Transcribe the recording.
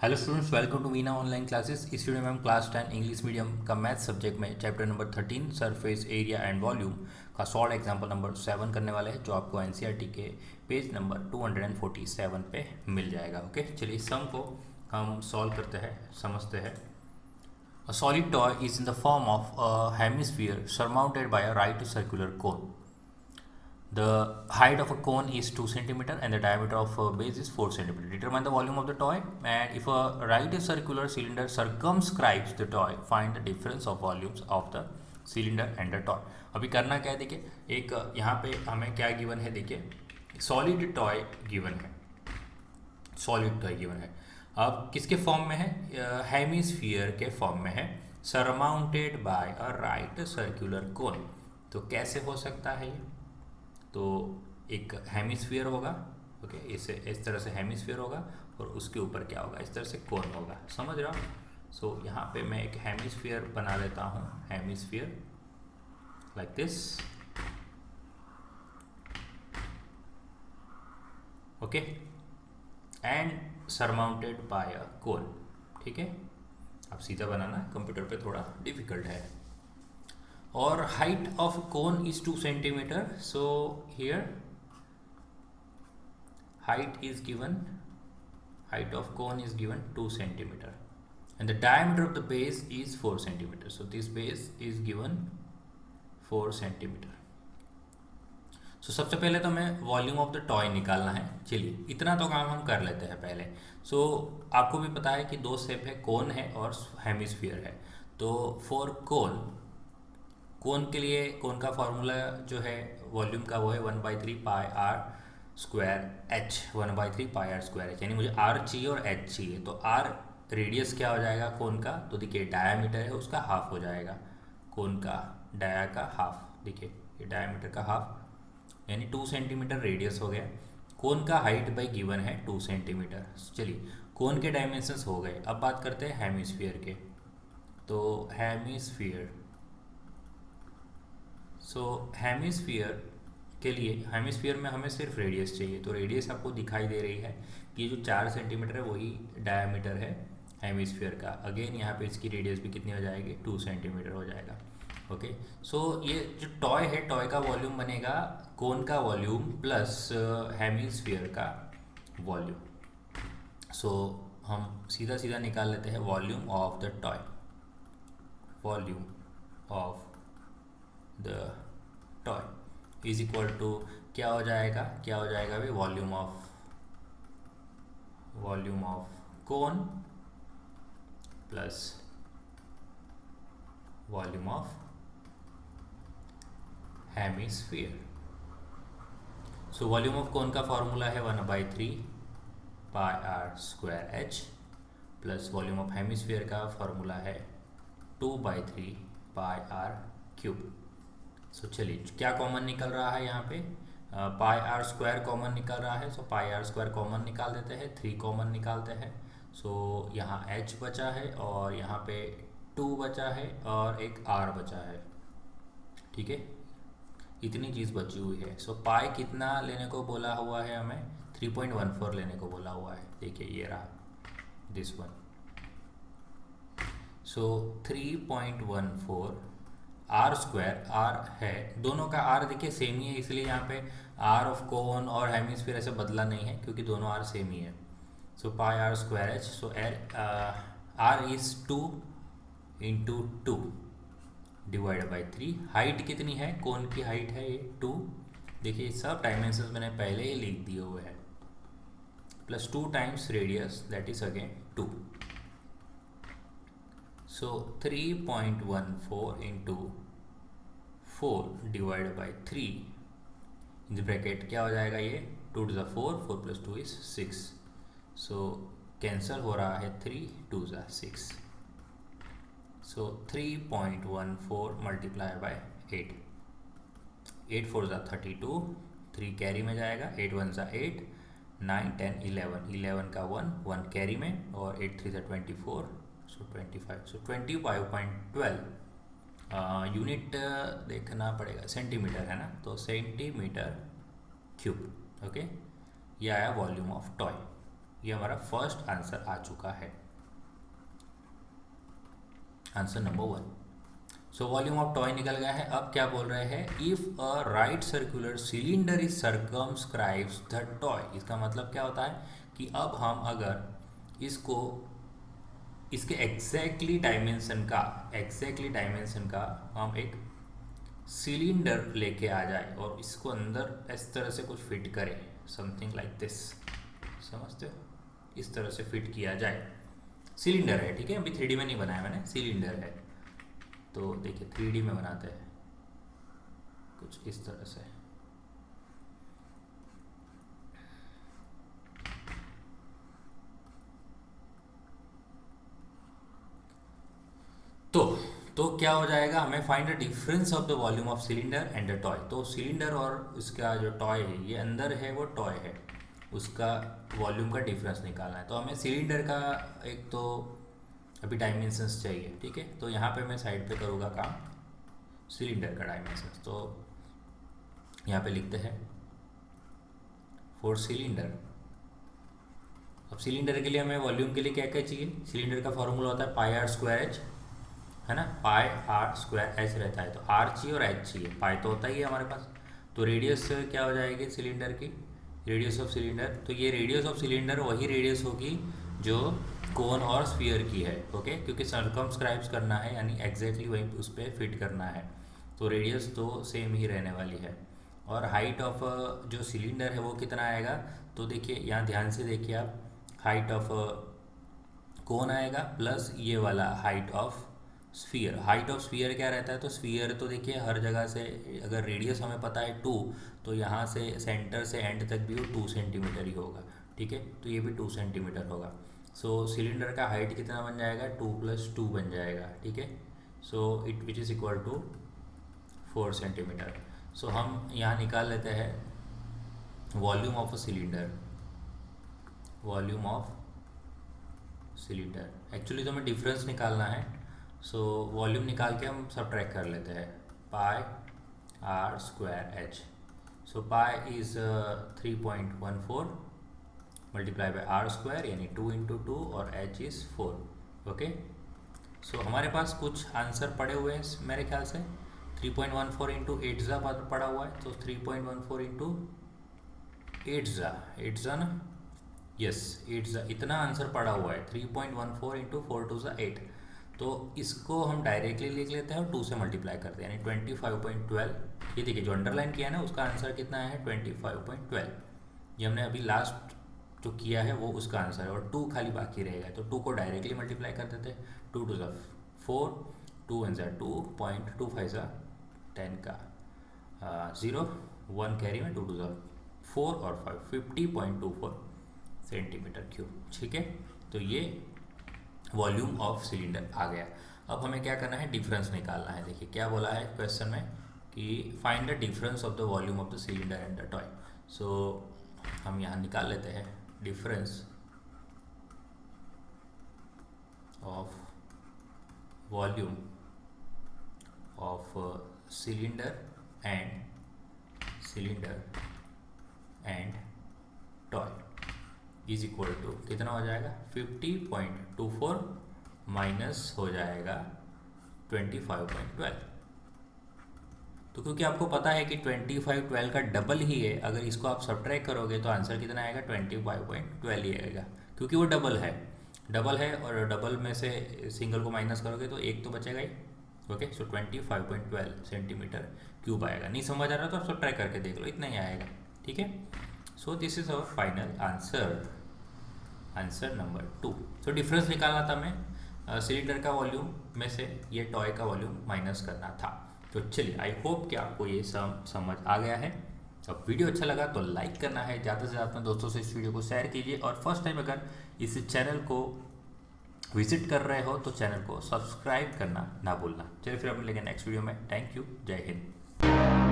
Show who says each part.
Speaker 1: Hello students, welcome to Meena online classes. इस video में हम क्लास 10 इंग्लिश मीडियम का मैथ सब्जेक्ट में chapter number 13 surface area and volume का सॉल्व एग्जांपल नंबर 7 करने वाले हैं, जो आपको एनसीईआरटी के पेज नंबर 247 पे मिल जाएगा। ओके, चलिए इस सम को हम सॉल्व करते हैं, समझते हैं। A solid toy is in the form of a hemisphere surmounted by a right circular cone. The height of a cone is 2 centimeter and the diameter of a base is 4 centimeter. Determine the volume of the toy, and if a right circular cylinder circumscribes the toy, find the difference of volumes of the cylinder and the toy. अभी करना क्या है, देखिए एक यहाँ पे हमें क्या गिवन है, देखिए सॉलिड टॉय गिवन है। सॉलिड टॉय गिवन है, अब किसके फॉर्म में है? हेमिस्फीयर के फॉर्म में है, surmounted by a right circular cone. तो कैसे हो सकता है ये? तो एक हेमिस्फीयर होगा, ओके, इस तरह से हेमिस्फीयर होगा और उसके ऊपर क्या होगा, इस तरह से कोन होगा। समझ रहा हूँ? सो यहाँ पे मैं एक हेमिस्फीयर बना लेता हूँ, hemisphere like this, okay, and surmounted by a cone. ठीक है, अब सीधा बनाना कंप्यूटर पे थोड़ा डिफिकल्ट है। और height of cone is 2 centimeter, so here height is given, height of cone is given 2 centimeter and the diameter of the base is 4 centimeter, so this base is given 4 centimeter. सो सबसे पहले तो हमें volume of the toy निकालना है। चलिए इतना तो काम हम कर लेते हैं पहले। सो आपको भी पता है कि दो शेप है, कोन है और हेमिस्फीयर है। तो फॉर कोन, कोन के लिए कोन का फॉर्मूला जो है वॉल्यूम का, वो है 1/3 pi r square h, 1/3 pi r square h, यानी मुझे आर चाहिए और एच चाहिए। तो आर रेडियस क्या हो जाएगा कोन का, तो देखिए डायामीटर है उसका हाफ हो जाएगा, कोन का डाया का हाफ, देखिए ये डायामीटर का हाफ, यानी 2 सेंटीमीटर रेडियस हो गया। कोन का हाइट बाई गिवन है 2 सेंटीमीटर। चलिए कोन के डायमेंशंस हो गए, अब बात करते हैं हेमिस्फीयर के। तो हेमिस्फीयर, सो हेमिस्फीयर के लिए, हेमिस्फीयर में हमें सिर्फ रेडियस चाहिए, तो रेडियस आपको दिखाई दे रही है कि जो 4 सेंटीमीटर है वही डायमीटर है हेमिस्फीयर का। अगेन यहाँ पे इसकी रेडियस भी कितनी हो जाएगी, 2 सेंटीमीटर हो जाएगा। ओके, सो ये जो टॉय है, टॉय का वॉल्यूम बनेगा कोन का वॉल्यूम प्लस हेमिस्फीयर का वॉल्यूम। सो हम सीधा सीधा निकाल लेते हैं volume of the toy, volume of the toy is equal to क्या हो जाएगा, क्या हो जाएगा भाई, volume of cone plus volume of hemisphere. So volume of cone का फॉर्मूला है 1/3 pi r square h, plus volume of hemisphere का फॉर्मूला है 2/3 पाई आर क्यूब। सो चलिए क्या कॉमन निकल रहा है यहाँ पे, पाई आर स्क्वायर कॉमन निकल रहा है। So pi r square common निकाल देते हैं, 3 कॉमन निकालते हैं। सो यहाँ h बचा है और यहाँ पे 2 बचा है और एक r बचा है। ठीक है, इतनी चीज़ बची हुई है। सो पाई कितना लेने को बोला हुआ है हमें, 3.14 लेने को बोला हुआ है। देखिए ये रहा, this one. So 3.14 R square, R है दोनों का, आर देखिए सेम ही है, इसलिए यहाँ पे आर ऑफ कोन और हेमिस्फीयर ऐसे बदला नहीं है क्योंकि दोनों आर सेम ही है। So pi r square h, so r is 2 into 2 divide by 3। Height कितनी है, कोन की हाइट है ये 2, देखिए सब डायमेंशंस मैंने पहले ही लिख दिए हुए हैं, plus 2 times radius that is again 2। So 3.14 into 4 divide by 3 in the bracket क्या हो जाएगा, ये 2 to the 4, 4 plus 2 is 6। So cancel हो रहा है, 3 2 ज़ा 6। सो 3.14 मल्टीप्लाई बाय 8, 8 4 ज़ा 32, 3 कैरी में जाएगा, 8 1 ज़ा 8, 9 10 11, 11 का 1 1 कैरी में, और 8 3 ज़ा 24, सो 25। सो 25.12 यूनिट देखना पड़ेगा, सेंटीमीटर है ना, तो सेंटीमीटर क्यूब। ओके, ये आया वॉल्यूम ऑफ टॉय। ये हमारा फर्स्ट आंसर आ चुका है, answer number 1। So volume of toy निकल गया है। अब क्या बोल रहे हैं, if a right circular cylinder is circumscribes the toy. इसका मतलब क्या होता है कि अब हम अगर इसको इसके एग्जैक्टली डायमेंशन का हम एक सिलेंडर लेके आ जाए और इसको अंदर इस तरह से कुछ फिट करें, समथिंग लाइक दिस, समझते हो, इस तरह से फिट किया जाए। सिलेंडर है, ठीक है, अभी 3D में नहीं बनाया मैंने, सिलेंडर है। तो देखिए 3D में बनाते हैं कुछ इस तरह से। तो क्या हो जाएगा, हमें find the difference of the volume of cylinder and the toy. तो सिलेंडर और इसका जो टॉय है, ये अंदर है वो टॉय है, उसका वॉल्यूम का डिफरेंस निकालना है। तो हमें सिलेंडर का एक तो अभी डायमेंशंस चाहिए, ठीक है। तो यहाँ पे मैं साइड पे करूँगा काम सिलेंडर का डायमेंशंस। तो यहाँ पे लिखते हैं फॉर सिलेंडर। अब सिलेंडर के लिए हमें वॉल्यूम के लिए क्या क्या चाहिए, सिलेंडर का फॉर्मूला होता है पाई आर स्क्वायर एच, है ना, पाई आर स्क्वायर एच रहता है। तो आर चाहिए और एच चाहिए, पाई तो होता ही है हमारे पास। तो रेडियस क्या हो जाएगी सिलेंडर की, रेडियस ऑफ सिलेंडर। तो ये रेडियस ऑफ सिलेंडर वही रेडियस होगी जो कोन और स्फीयर की है, ओके, क्योंकि सर्कमस्क्राइब्स करना है, यानी एग्जैक्टली वहीं उस पर फिट करना है। तो रेडियस तो सेम ही रहने वाली है। और हाइट ऑफ जो सिलेंडर है वो कितना आएगा, तो देखिए यहाँ ध्यान से देखिए आप, हाइट ऑफ कोन आएगा प्लस ये वाला height of sphere. Height of sphere क्या रहता है, तो स्फीयर तो देखिए हर जगह से, अगर रेडियस हमें पता है 2, तो यहाँ से सेंटर से एंड तक भी वो 2 सेंटीमीटर ही होगा, ठीक है। तो ये भी 2 सेंटीमीटर होगा। सो सिलेंडर का हाइट कितना बन जाएगा, 2 + 2 बन जाएगा, ठीक है। So it which is equal to 4 centimetre. So हम यहाँ निकाल लेते हैं volume of a cylinder, volume of cylinder. Actually तो हमें डिफरेंस निकालना है, सो वॉल्यूम निकाल के हम सबट्रैक्ट कर लेते हैं, pi r square h. So pi is 3.14 multiply by r square, यानी 2 × 2, और एच इज़ 4, ओके। सो हमारे पास कुछ आंसर पड़े हुए हैं मेरे ख्याल से, 3.14 × 8 पड़ा हुआ है। तो 3.14 × 8 ना, यस 8 इतना आंसर पड़ा हुआ है। 3.14 × 4 × 8। तो इसको हम डायरेक्टली लिख लेते हैं और 2 से मल्टीप्लाई करते हैं, यानी 25.12। ये देखिए जो अंडरलाइन किया है ना, उसका आंसर कितना है 25.12। ये हमने अभी लास्ट जो किया है वो उसका आंसर है, और 2 खाली बाकी रहेगा। तो 2 को डायरेक्टली मल्टीप्लाई कर देते हैं, 2 × 2 = 4, 2 × 1 = 2, 0.25 10 का 0, 1 कैरी में, 2 × 2 = 4 और 5 50.24 सेंटीमीटर क्यूब, ठीक है। तो ये वॉल्यूम ऑफ सिलेंडर आ गया। अब हमें क्या करना है, डिफरेंस निकालना है। देखिए क्या बोला है क्वेश्चन में कि find the difference of the volume of the cylinder and the toy. So हम यहाँ निकाल लेते हैं difference of volume of cylinder and toy is equal to कितना हो जाएगा, 50.24 माइनस हो जाएगा 25.12। तो क्योंकि आपको पता है कि 25.12 का डबल ही है, अगर इसको आप सब्ट्रैक्ट करोगे तो आंसर कितना आएगा, 25.12 ही आएगा, क्योंकि वो डबल है और डबल में से सिंगल को माइनस करोगे तो एक तो बचेगा ही, ओके। सो 25.12 सेंटीमीटर क्यूब आएगा। नहीं समझ आ रहा तो आप सब्ट्रैक्ट करके देख लो, इतना ही आएगा, ठीक है। So this is our final answer number 2। So difference निकालना था हमें सिलेंडर का वॉल्यूम में से ये टॉय का वॉल्यूम माइनस करना था। तो चलिए, आई होप कि आपको ये समझ आ गया है। अब वीडियो अच्छा लगा तो लाइक करना है, ज़्यादा से ज़्यादा अपने दोस्तों से इस वीडियो को शेयर कीजिए, और फर्स्ट टाइम अगर इस चैनल को विजिट कर रहे हो तो चैनल को सब्सक्राइब करना ना भूलना। चलिए फिर हम मिलेंगे नेक्स्ट वीडियो में। थैंक यू, जय हिंद।